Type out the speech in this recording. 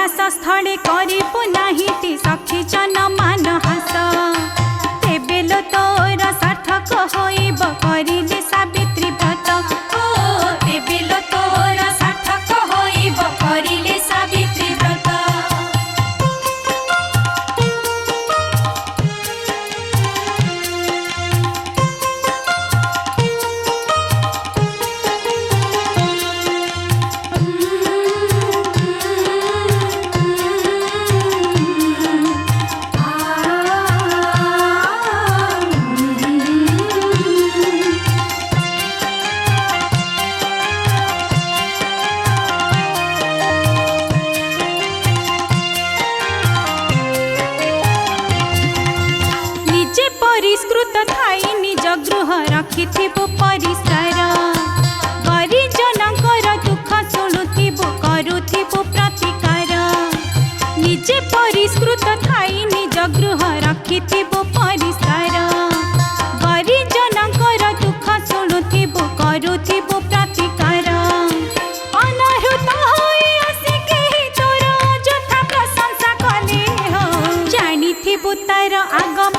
निवास स्थले करिबु नाहिति सखी जन मान हास तेबेल तोर सार्थक होइब करिले सावित्री व्रत ओ तेबेल तोर सार्थक होइब करिले सावित्री व्रत। परिष्कृत थाई निज गृह रखिथिबु परिष्कार परिजनकर दुख शुणुथिबु करुथिबु प्रतिकार निजे परिष्कृत थाई निज गृह रखिथिबु परिष्कार परिजनकर दुख शुणुथिबु करुथिबु प्रतिकार अनाहुत होई आसी केहि तोर अଯଥା प्रशंसा कले हो जानिथिबु तार आगम